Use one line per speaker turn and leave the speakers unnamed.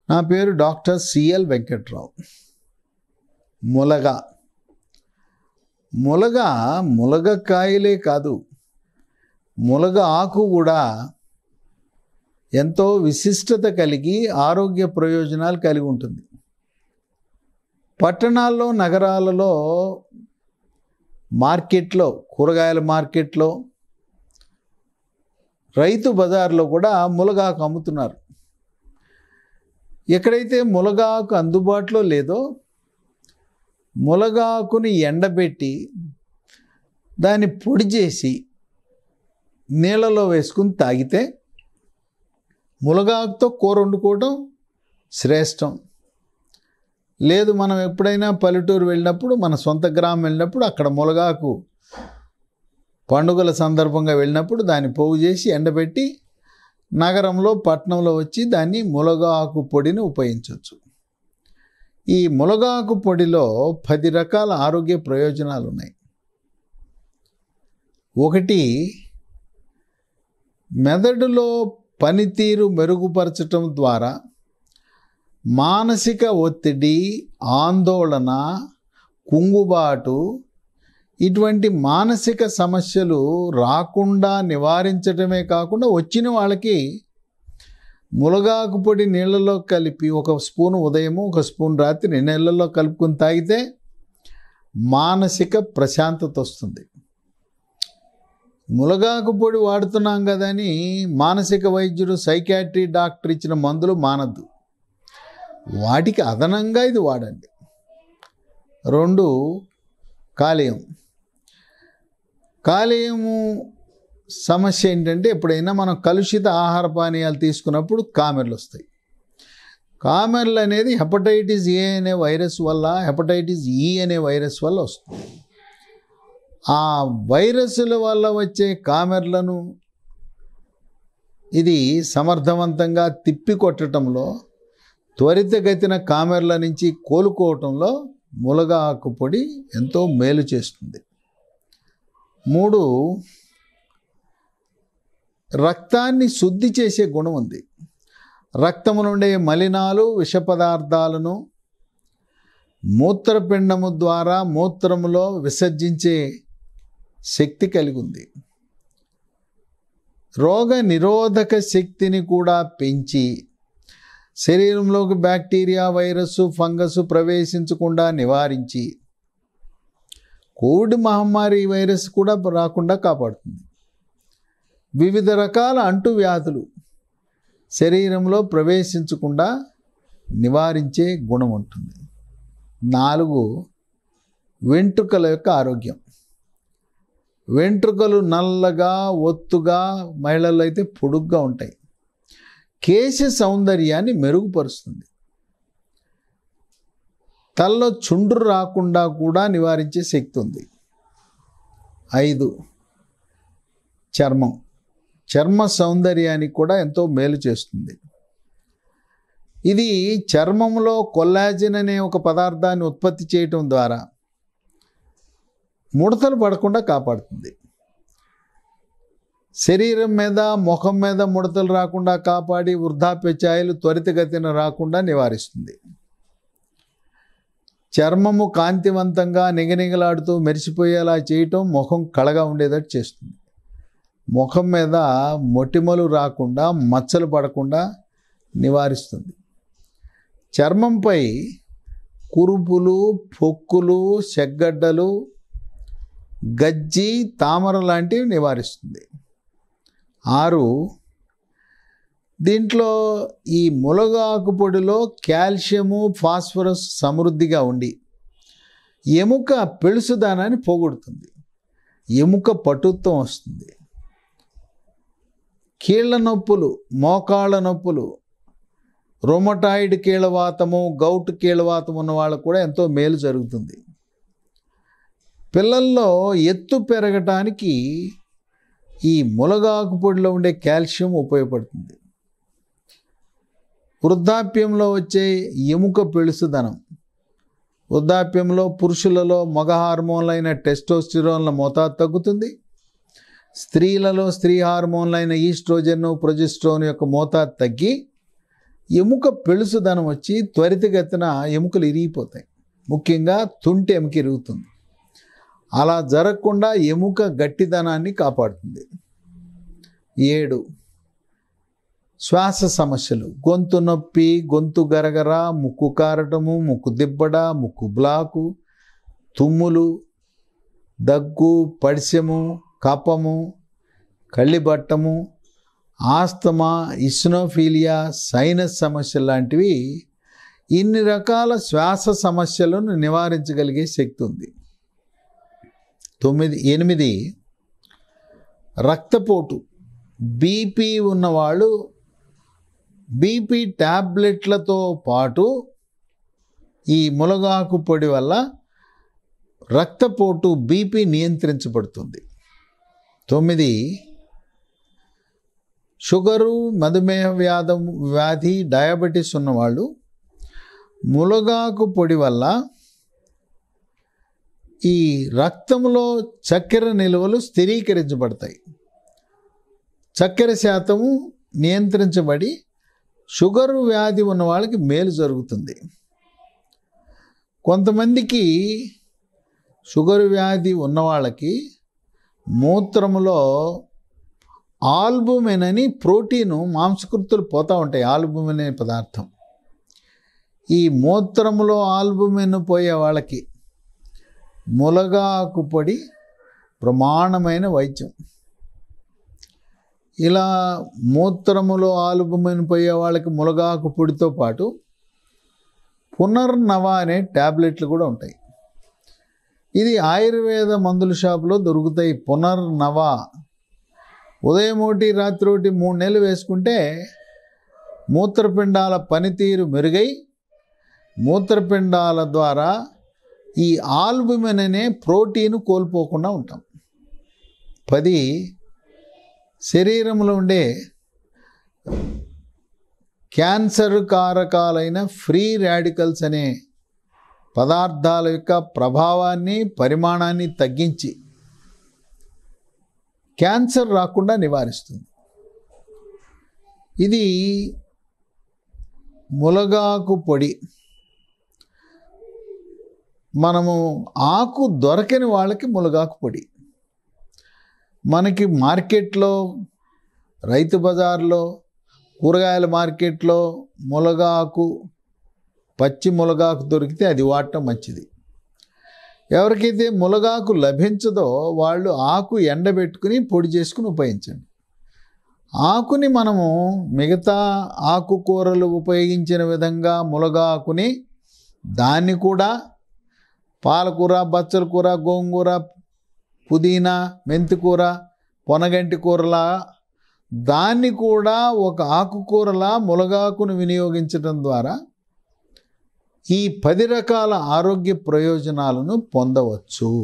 నా పేరు doctor CL Venkatrao. ములగకాయలే కాదు, ములగ ఆకు కూడా ఎంతో విశిష్టత కలిగి ఆరోగ్య ప్రయోజనాలు కలిగి ఉంటుంది. పట్టణాల్లో, నగరాలలో, మార్కెట్లో, కూరగాయల మార్కెట్లో, రైతు బజార్లో కూడా ములగాకు అమ్ముతున్నారు. ఎక్కడైతే ములగాకు అందుబాటులో లేదో ములగాకుని ఎండబెట్టి దాన్ని పొడి చేసి నీళ్ళలో వేసుకుని తాగితే ములగాకుతో కూర వండుకోవడం శ్రేష్టం. లేదు, మనం ఎప్పుడైనా పల్లెటూరు వెళ్ళినప్పుడు, మన సొంత గ్రామం వెళ్ళినప్పుడు, అక్కడ ములగాకు పండుగల సందర్భంగా వెళ్ళినప్పుడు దాన్ని పోగు చేసి ఎండబెట్టి నగరంలో, పట్టణంలో వచ్చి దాన్ని ములగాకు పొడిని ఉపయోగించవచ్చు. ఈ ములగాకు పొడిలో 10 రకాల ఆరోగ్య ప్రయోజనాలు ఉన్నాయి. ఒకటి, మెదడులో పనితీరు మెరుగుపరచటం ద్వారా మానసిక ఒత్తిడి, ఆందోళన, కుంగుబాటు ఇటువంటి మానసిక సమస్యలు రాకుండా నివారించడమే కాకుండా వచ్చిన వాళ్ళకి ములగాకు పొడి నీళ్ళలో కలిపి 1 స్పూను ఉదయము, 1 స్పూన్ రాత్రి నీళ్ళలో కలుపుకొని తాగితే మానసిక ప్రశాంతత వస్తుంది. ములగాకు పొడి వాడుతున్నాం కదని మానసిక వైద్యుడు, సైకాట్రీ డాక్టర్ ఇచ్చిన మందులు మానద్దు. వాటికి అదనంగా ఇది వాడండి. 2, కాలేయము సమస్య ఏంటంటే, ఎప్పుడైనా మనం కలుషిత ఆహార పానీయాలు తీసుకున్నప్పుడు కామెర్లు వస్తాయి. కామెర్లు అనేది హెపటైటిస్ ఏ అనే వైరస్ వల్ల, హెపటైటిస్ ఈ అనే వైరస్ వల్ల వస్తుంది. ఆ వైరస్ల వల్ల వచ్చే కామెర్లను ఇది సమర్థవంతంగా తిప్పికొట్టడంలో, త్వరితగతిన కామెర్ల నుంచి కోలుకోవటంలో ములగాకు పొడి ఎంతో మేలు చేస్తుంది. 3, రక్తాన్ని శుద్ధి చేసే గుణం ఉంది. రక్తము నుండే మలినాలు, విష పదార్థాలను మూత్రపిండము ద్వారా మూత్రములో విసర్జించే శక్తి కలిగి ఉంది. రోగ నిరోధక శక్తిని కూడా పెంచి శరీరంలోకి బ్యాక్టీరియా, వైరస్, ఫంగస్ ప్రవేశించకుండా నివారించి కోవిడ్ మహమ్మారి వైరస్ కూడా రాకుండా కాపాడుతుంది. వివిధ రకాల అంటువ్యాధులు శరీరంలో ప్రవేశించకుండా నివారించే గుణం ఉంటుంది. 4, వెంట్రుకల యొక్క ఆరోగ్యం. వెంట్రుకలు నల్లగా, ఒత్తుగా, మహిళల్లో అయితే పొడుగ్గా ఉంటాయి. కేశ సౌందర్యాన్ని మెరుగుపరుస్తుంది. తలలో చుండ్రు రాకుండా కూడా నివారించే శక్తి ఉంది. 5, చర్మ సౌందర్యానికి కూడా ఎంతో మేలు చేస్తుంది. ఇది చర్మంలో కొల్లాజెన్ అనే ఒక పదార్థాన్ని ఉత్పత్తి చేయటం ద్వారా ముడతలు పడకుండా కాపాడుతుంది. శరీరం మీద, ముఖం మీద ముడతలు రాకుండా కాపాడి వృద్ధాప్య ఛాయలు త్వరితగతిన రాకుండా నివారిస్తుంది. చర్మము కాంతివంతంగా, నిగనిగలాడుతూ మెరిసిపోయేలా చేయటం ముఖం కళగా ఉండేటట్టు చేస్తుంది. ముఖం మీద మొటిమలు రాకుండా, మచ్చలు పడకుండా నివారిస్తుంది. చర్మంపై కురుపులు, పొక్కులు, చెగ్గడ్డలు, గజ్జి, తామర లాంటివి నివారిస్తుంది. 6, దీంట్లో ఈ ములగాకు పొడిలో కాల్షియము, ఫాస్ఫరస్ సమృద్ధిగా ఉండి ఎముక పెళుసుదనాన్ని పోగొడుతుంది. ఎముక పటుత్వం వస్తుంది. కీళ్ళ నొప్పులు, మోకాళ్ళ నొప్పులు, రొమటాయిడ్ కీళ్ళవాతము, గౌట్ కీళ్ళవాతం ఉన్న వాళ్ళకు కూడా ఎంతో మేలు జరుగుతుంది. పిల్లల్లో ఎత్తు పెరగటానికి ఈ ములగాకు పొడిలో ఉండే కాల్షియం ఉపయోగపడుతుంది. వృద్ధాప్యంలో వచ్చే ఎముక పెళుసుదనం, వృద్ధాప్యంలో పురుషులలో మగ హార్మోన్లైన టెస్టోస్టిరోన్ల మోతాదు తగ్గుతుంది. స్త్రీలలో స్త్రీ హార్మోన్లైన ఈస్ట్రోజన్, ప్రొజెస్ట్రోన్ యొక్క మోతాదు తగ్గి ఎముక పెళుసుదనం వచ్చి త్వరితగతిన ఎముకలు ఇరిగిపోతాయి. ముఖ్యంగా తుంటి ఎముక ఇరుగుతుంది. అలా జరగకుండా ఎముక గట్టిదనాన్ని కాపాడుతుంది. 7 శ్వాస సమస్యలు, గొంతు నొప్పి, గొంతు గరగర, ముక్కు కారటము, ముక్కు దిబ్బడ, ముక్కు బ్లాకు, తుమ్ములు, దగ్గు, పడిసెము, కఫము, కళ్ళిబట్టము, ఆస్తమా, ఇస్నోఫీలియా, సైనస్ సమస్యలు లాంటివి ఇన్ని రకాల శ్వాస సమస్యలను నివారించగలిగే శక్తి ఉంది. 8 రక్తపోటు, బీపీ ఉన్నవాళ్ళు బీపీ ట్యాబ్లెట్లతో పాటు ఈ మునగాకు పొడి వల్ల రక్తపోటు బీపీ నియంత్రించబడుతుంది. 9 షుగరు, మధుమేహ వ్యాధి, డయాబెటీస్ ఉన్నవాళ్ళు మునగాకు పొడి వల్ల ఈ రక్తంలో చక్కెర నిల్వలు స్థిరీకరించబడతాయి. చక్కెర శాతము నియంత్రించబడి షుగరు వ్యాధి ఉన్న వాళ్ళకి మేలు జరుగుతుంది. కొంతమందికి షుగర్ వ్యాధి ఉన్న వాళ్ళకి మూత్రములో ఆల్బుమిన్ అని ప్రోటీను మాంసకృతులు పోతూ ఉంటాయి. ఆల్బుమిన్ అనే పదార్థం. ఈ మూత్రములో ఆల్బుమిన్ పోయే వాళ్ళకి మునగాకు పొడి ప్రమాణమైన వైద్యం. ఇలా మూత్రములో ఆల్బుమిన్ పోయే వాళ్ళకి మునగాకు పొడితో పాటు పునర్నవ అనే ట్యాబ్లెట్లు కూడా ఉంటాయి. ఇది ఆయుర్వేద మందుల షాపులో దొరుకుతాయి. పునర్నవ ఉదయం 1 రాత్రి 1 3 నెలలు వేసుకుంటే మూత్రపిండాల పనితీరు మెరుగై మూత్రపిండాల ద్వారా ఈ ఆల్బుమిన్ అనే ప్రోటీన్ కోల్పోకుండా ఉంటాం. 10 శరీరంలో ఉండే క్యాన్సర్ కారకాలైన ఫ్రీ రాడికల్స్ అనే పదార్థాల యొక్క ప్రభావాన్ని, పరిమాణాన్ని తగ్గించి క్యాన్సర్ రాకుండా నివారిస్తుంది. ఇది మునగాకు పొడి. మనము ఆకు దొరకని వాళ్ళకి మునగాకు పొడి. మనకి మార్కెట్లో, రైతు బజార్లో, కూరగాయల మార్కెట్లో మునగాకు, పచ్చి మునగాకు దొరికితే అది వాడటం మంచిది. ఎవరికైతే మునగాకు లభించదో వాళ్ళు ఆకు ఎండబెట్టుకుని పొడి చేసుకుని ఉపయోగించండి. ఆకుని మనము మిగతా ఆకుకూరలు ఉపయోగించిన విధంగా మునగాకుని దాన్ని కూడా పాలకూర, బచ్చల కూర, గోంగూర, పుదీనా, మెంతికూర, పొనగంటి కూరలా దాన్ని కూడా ఒక ఆకుకూరలా మునగాకును వినియోగించడం ద్వారా ఈ 10 రకాల ఆరోగ్య ప్రయోజనాలను పొందవచ్చు.